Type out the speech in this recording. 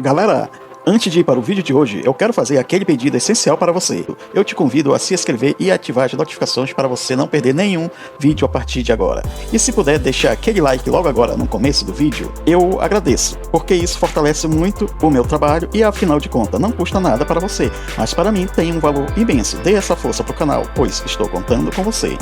Galera, antes de ir para o vídeo de hoje, eu quero fazer aquele pedido essencial para você. Eu te convido a se inscrever e ativar as notificações para você não perder nenhum vídeo a partir de agora. E se puder deixar aquele like logo agora no começo do vídeo, eu agradeço, porque isso fortalece muito o meu trabalho e afinal de contas não custa nada para você, mas para mim tem um valor imenso. Dê essa força para o canal, pois estou contando com você.